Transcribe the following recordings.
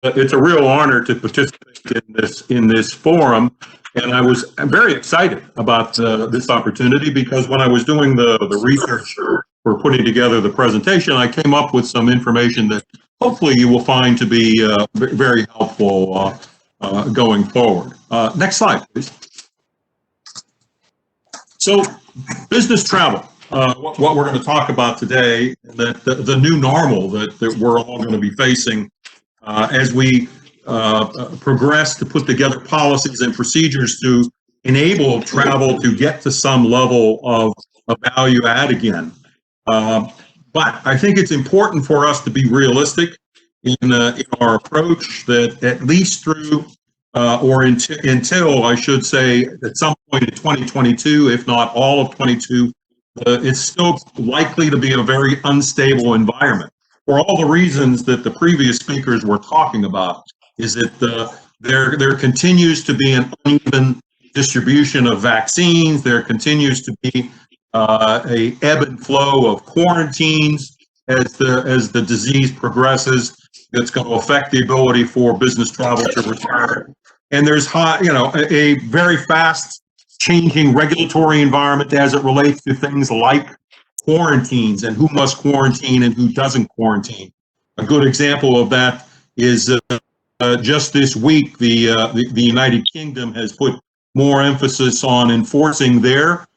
it's a real honor to participate in this forum, and I'm very excited about this opportunity because when I was doing the research for putting together the presentation, I came up with some information that hopefully you will find to be very helpful going forward. Next slide, please. So, business travel. What we're going to talk about today, that the new normal that we're all going to be facing as we progress to put together policies and procedures to enable travel to get to some level of value add again. But I think it's important for us to be realistic in our approach that at least through until I should say at some point in 2022, if not all of 22, it's still likely to be a very unstable environment. For all the reasons that the previous speakers were talking about, is that there continues to be an uneven distribution of vaccines. There continues to be a ebb and flow of quarantines as the disease progresses. That's going to affect the ability for business travel to return. And there's a very fast changing regulatory environment as it relates to things like quarantines and who must quarantine and who doesn't quarantine. A good example of that is just this week, the United Kingdom has put more emphasis on enforcing their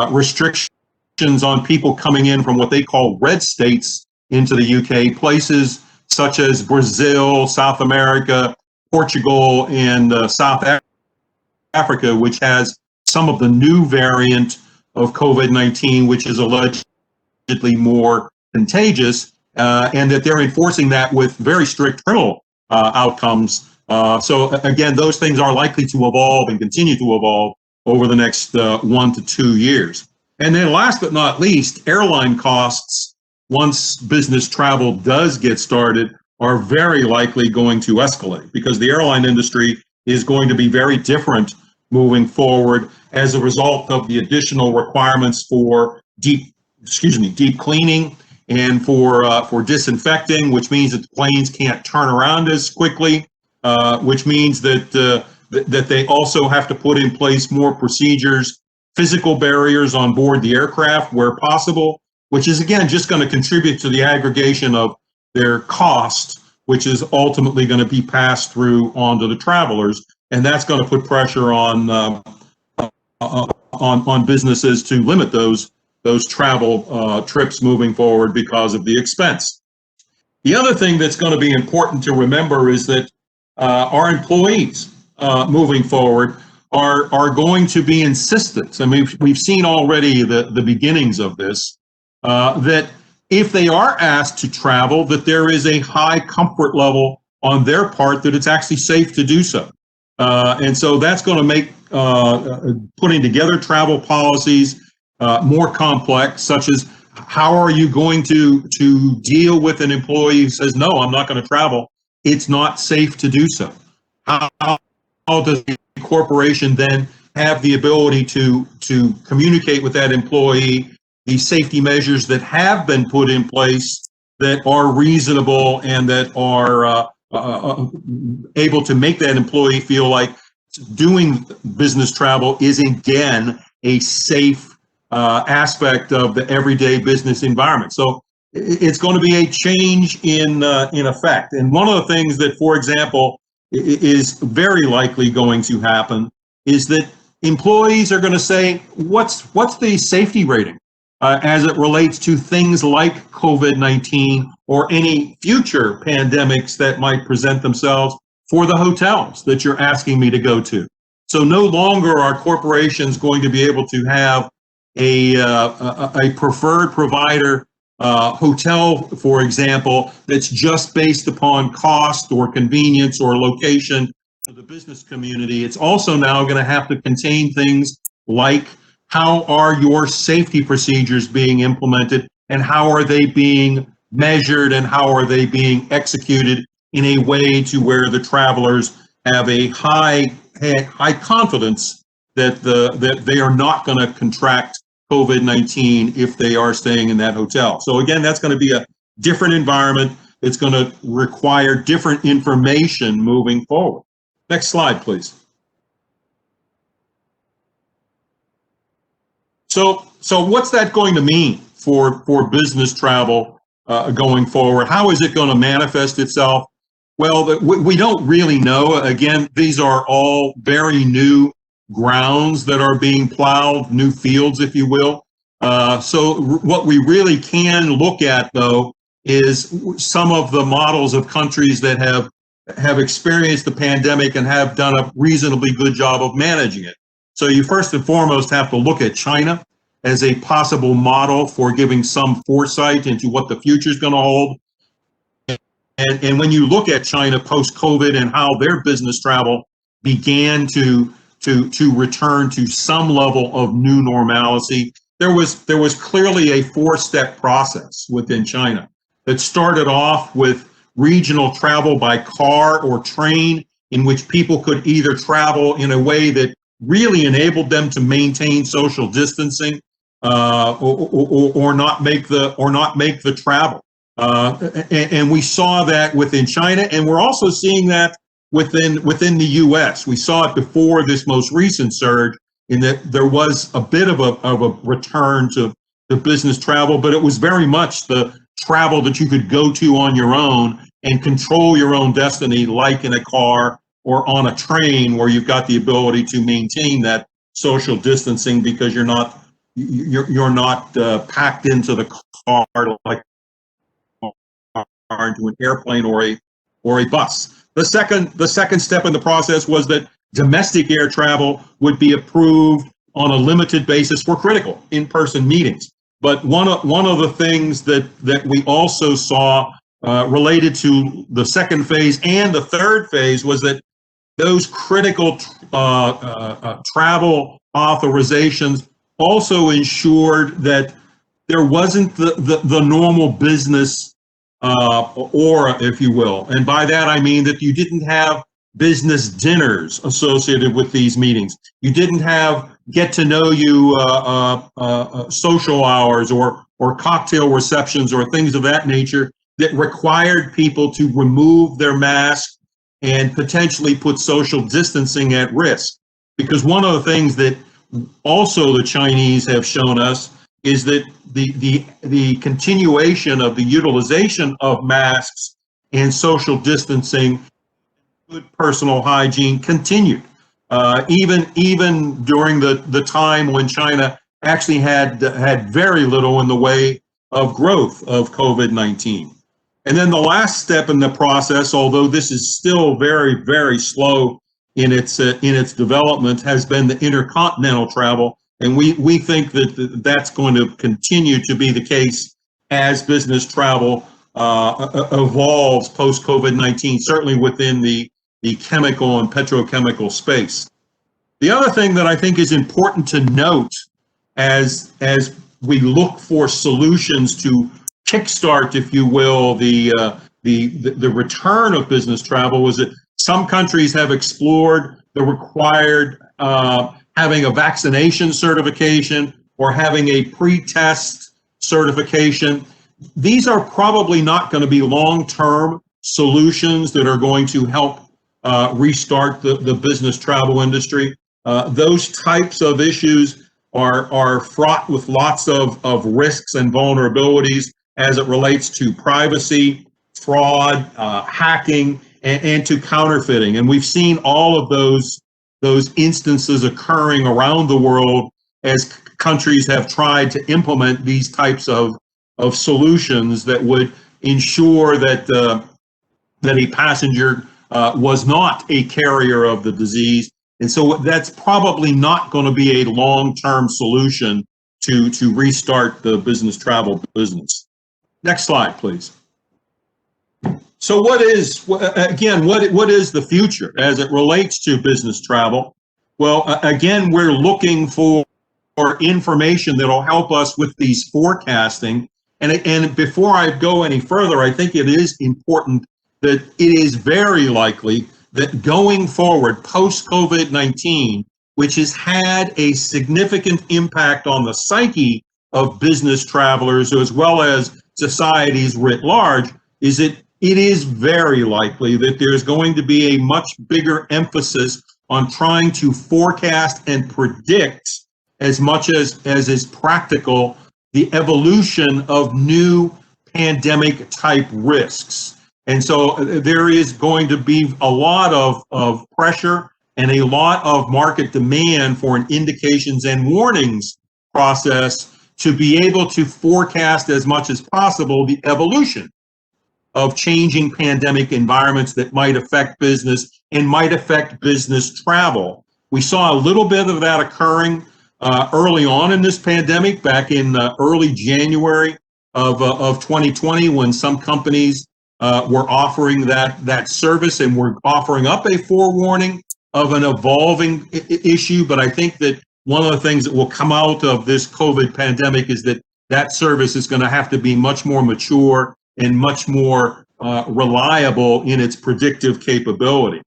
restrictions on people coming in from what they call red states into the UK, places such as Brazil, South America, Portugal, and South Africa, which has some of the new variant of COVID-19, which is allegedly more contagious, and that they're enforcing that with very strict criminal outcomes. So again, those things are likely to evolve and continue to evolve over the next 1 to 2 years. And then last but not least, airline costs, once business travel does get started, are very likely going to escalate because the airline industry is going to be very different moving forward as a result of the additional requirements for deep cleaning and for disinfecting, which means that the planes can't turn around as quickly, which means that that they also have to put in place more procedures, physical barriers on board the aircraft where possible, which is again just going to contribute to the aggregation of their cost, which is ultimately going to be passed through onto the travelers, and that's going to put pressure on businesses to limit those travel trips moving forward because of the expense. The other thing that's going to be important to remember is that our employees moving forward are going to be insistent, and we've seen already the beginnings of this, that if they are asked to travel, that there is a high comfort level on their part that it's actually safe to do so. And so that's going to make putting together travel policies more complex, such as how are you going to deal with an employee who says, no, I'm not going to travel. It's not safe to do so. How does the corporation then have the ability to communicate with that employee the safety measures that have been put in place that are reasonable and that are able to make that employee feel like doing business travel is again a safe aspect of the everyday business environment. So it's going to be a change in effect. And one of the things that, for example, is very likely going to happen is that employees are going to say, what's the safety rating as it relates to things like COVID-19 or any future pandemics that might present themselves for the hotels that you're asking me to go to. So no longer are corporations going to be able to have a preferred provider hotel, for example, that's just based upon cost or convenience or location to the business community. It's also now going to have to contain things like how are your safety procedures being implemented and how are they being measured and how are they being executed in a way to where the travelers have a high confidence that they are not going to contract COVID-19 if they are staying in that hotel. So again, that's going to be a different environment. It's going to require different information moving forward. Next slide, please. So what's that going to mean for business travel going forward? How is it going to manifest itself? Well, we don't really know. Again, these are all very new grounds that are being plowed, new fields, if you will. So what we really can look at, though, is some of the models of countries that have experienced the pandemic and have done a reasonably good job of managing it. So you first and foremost have to look at China as a possible model for giving some foresight into what the future is going to hold. And when you look at China post-COVID and how their business travel began to return to some level of new normalcy, there was clearly a four-step process within China that started off with regional travel by car or train, in which people could either travel in a way that really enabled them to maintain social distancing, or not make the travel. And we saw that within China, and we're also seeing that within the U.S. We saw it before this most recent surge, in that there was a bit of a return to business travel, but it was very much the travel that you could go to on your own and control your own destiny, like in a car or on a train, where you've got the ability to maintain that social distancing because you're not packed into the car like into an airplane or a bus. The second step in the process was that domestic air travel would be approved on a limited basis for critical in-person meetings. But one of the things that we also saw related to the second phase and the third phase was that those critical travel authorizations also ensured that there wasn't the normal business aura, if you will. And by that, I mean that you didn't have business dinners associated with these meetings. You didn't have get to know you social hours or cocktail receptions or things of that nature that required people to remove their mask and potentially put social distancing at risk. Because one of the things that also the Chinese have shown us is that the continuation of the utilization of masks and social distancing, good personal hygiene continued, even during the time when China actually had very little in the way of growth of COVID-19. And then the last step in the process, although this is still very, very slow in its development, has been the intercontinental travel. And we think that that's going to continue to be the case as business travel evolves post-COVID-19, certainly within the chemical and petrochemical space. The other thing that I think is important to note as we look for solutions to kickstart, if you will, the return of business travel was that some countries have explored the required having a vaccination certification or having a pre-test certification. These are probably not going to be long-term solutions that are going to help restart the business travel industry. Those types of issues are fraught with lots of risks and vulnerabilities as it relates to privacy, fraud, hacking, and to counterfeiting. And we've seen all of those instances occurring around the world as countries have tried to implement these types of solutions that would ensure that a passenger was not a carrier of the disease. And so that's probably not going to be a long-term solution to restart the business travel business. Next slide, please. So what is the future as it relates to business travel? Well, again, we're looking for information that will help us with these forecasting. And before I go any further, I think it is important that it is very likely that going forward, post-COVID-19, which has had a significant impact on the psyche of business travelers as well as societies writ large, is that it is very likely that there's going to be a much bigger emphasis on trying to forecast and predict as much as is practical the evolution of new pandemic type risks. And so there is going to be a lot of pressure and a lot of market demand for an indications and warnings process to be able to forecast as much as possible the evolution of changing pandemic environments that might affect business and might affect business travel. We saw a little bit of that occurring early on in this pandemic, back in early January of 2020, when some companies were offering that service and were offering up a forewarning of an evolving issue. But I think that one of the things that will come out of this COVID pandemic is that service is going to have to be much more mature and much more reliable in its predictive capability.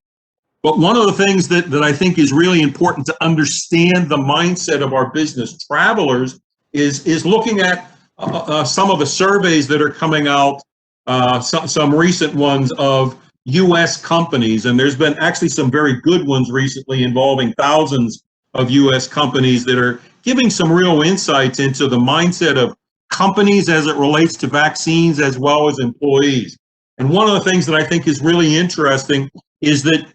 But one of the things that I think is really important to understand the mindset of our business travelers is looking at some of the surveys that are coming out, some recent ones of U.S. companies, and there's been actually some very good ones recently involving thousands of U.S. companies that are giving some real insights into the mindset of companies as it relates to vaccines as well as employees. And one of the things that I think is really interesting is that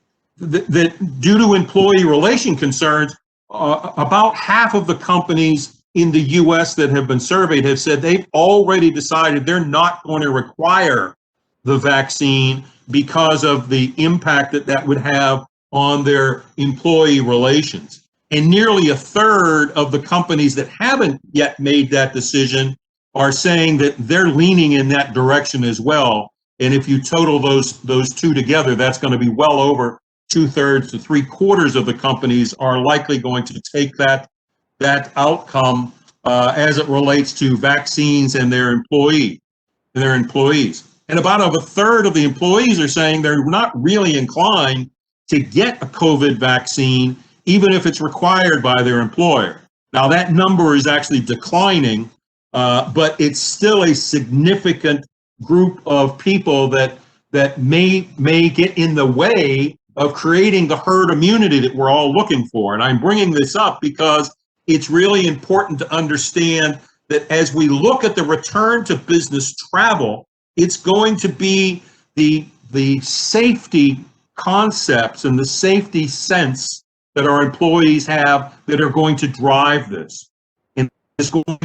due to employee relation concerns, about half of the companies in the U.S. that have been surveyed have said they've already decided they're not going to require the vaccine because of the impact that would have on their employee relations. And nearly a third of the companies that haven't yet made that decision are saying that they're leaning in that direction as well. And if you total those two together, that's going to be well over 2/3 to 3/4 of the companies are likely going to take that outcome as it relates to vaccines and their employees. And about a third of the employees are saying they're not really inclined to get a COVID vaccine, even if it's required by their employer. Now, that number is actually declining, but it's still a significant group of people that may get in the way of creating the herd immunity that we're all looking for. And I'm bringing this up because it's really important to understand that as we look at the return to business travel, it's going to be the safety concepts and the safety sense that our employees have that are going to drive this. And it's going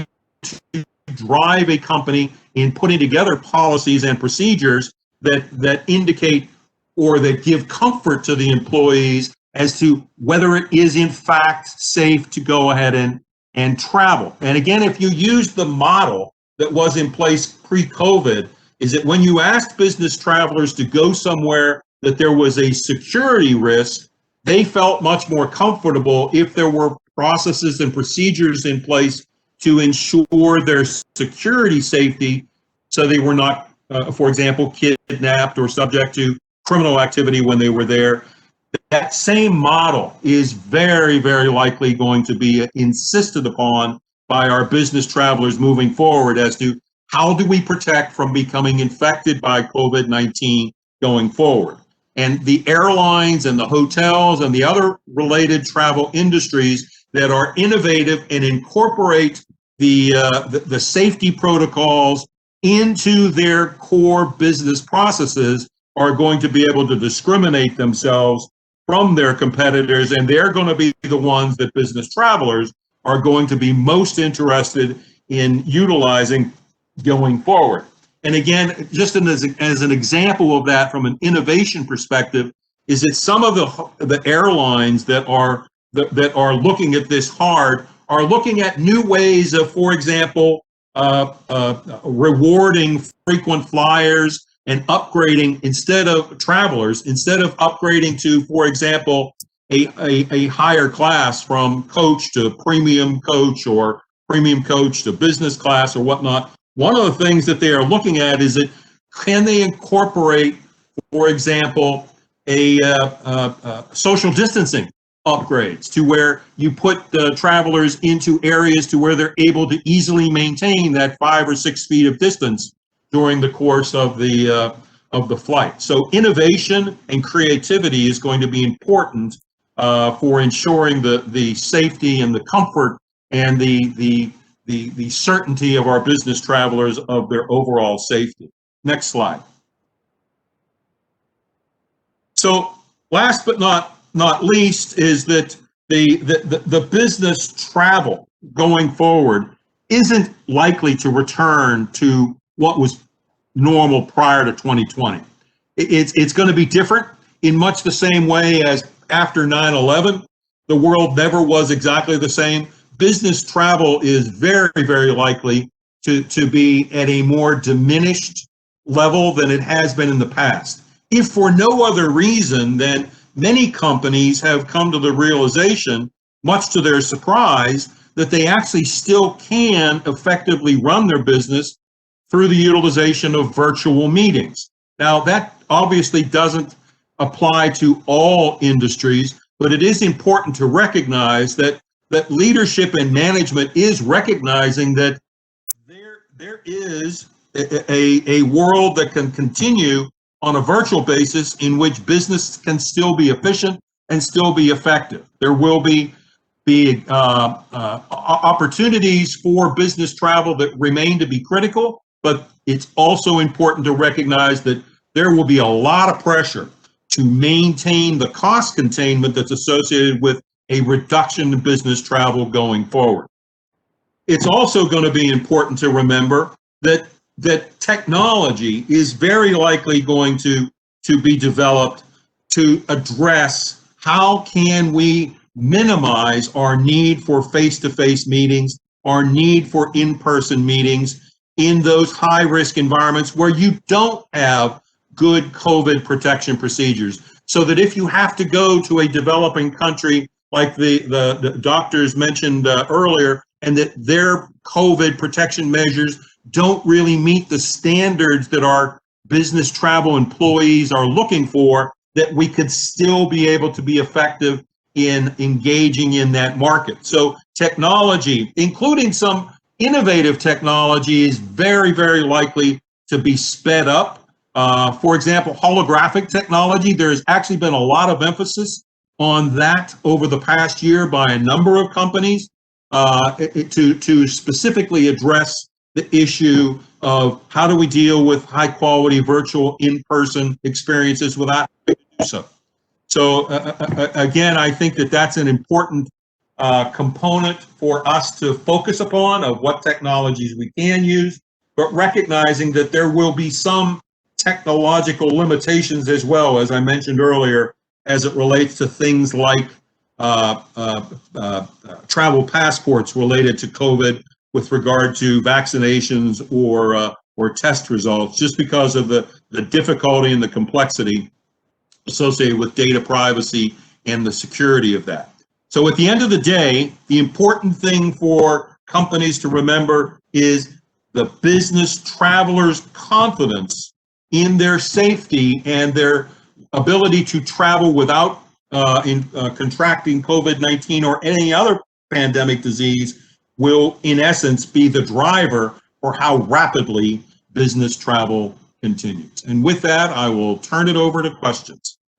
to drive a company in putting together policies and procedures that indicate or that give comfort to the employees as to whether it is in fact safe to go ahead and travel. And again, if you use the model that was in place pre-COVID, is that when you asked business travelers to go somewhere that there was a security risk, they felt much more comfortable if there were processes and procedures in place to ensure their security safety, so they were not, for example, kidnapped or subject to criminal activity when they were there. That same model is very, very likely going to be insisted upon by our business travelers moving forward as to how do we protect from becoming infected by COVID-19 going forward. And the airlines and the hotels and the other related travel industries that are innovative and incorporate the safety protocols into their core business processes are going to be able to discriminate themselves from their competitors, and they're going to be the ones that business travelers are going to be most interested in utilizing going forward. And again, just as an example of that from an innovation perspective, is that some of the airlines that are looking at this hard are looking at new ways of, for example, rewarding frequent flyers and upgrading instead of upgrading to, for example, a higher class from coach to premium coach or premium coach to business class or whatnot. One of the things that they are looking at is that can they incorporate, for example, a social distancing upgrades to where you put the travelers into areas to where they're able to easily maintain that 5 or 6 feet of distance during the course of the of the flight. So innovation and creativity is going to be important for ensuring the safety and the comfort and the certainty of our business travelers of their overall safety. Next slide. So last but not least is that the business travel going forward isn't likely to return to what was normal prior to 2020. It's going to be different in much the same way as after 9/11. The world never was exactly the same. Business travel is very, very likely to be at a more diminished level than it has been in the past. If for no other reason than many companies have come to the realization, much to their surprise, that they actually still can effectively run their business through the utilization of virtual meetings. Now, that obviously doesn't apply to all industries, but it is important to recognize that leadership and management is recognizing that there is a world that can continue on a virtual basis in which business can still be efficient and still be effective. There will be opportunities for business travel that remain to be critical, but it's also important to recognize that there will be a lot of pressure to maintain the cost containment that's associated with a reduction in business travel going forward. It's also going to be important to remember that technology is very likely going to be developed to address how can we minimize our need for face-to-face meetings, our need for in-person meetings in those high-risk environments where you don't have good COVID protection procedures. So that if you have to go to a developing country like the doctors mentioned earlier, and that their COVID protection measures don't really meet the standards that our business travel employees are looking for, that we could still be able to be effective in engaging in that market. So technology, including some innovative technology, is very, very likely to be sped up. For example, holographic technology, there's actually been a lot of emphasis on that over the past year by a number of companies to specifically address the issue of how do we deal with high quality virtual in-person experiences without doing so. So again, I think that that's an important component for us to focus upon of what technologies we can use, but recognizing that there will be some technological limitations as well, as I mentioned earlier, as it relates to things like travel passports related to COVID with regard to vaccinations or test results, just because of the difficulty and the complexity associated with data privacy and the security of that. So at the end of the day, the important thing for companies to remember is the business traveler's confidence in their safety and their ability to travel without contracting COVID-19 or any other pandemic disease will, in essence, be the driver for how rapidly business travel continues. And with that, I will turn it over to questions.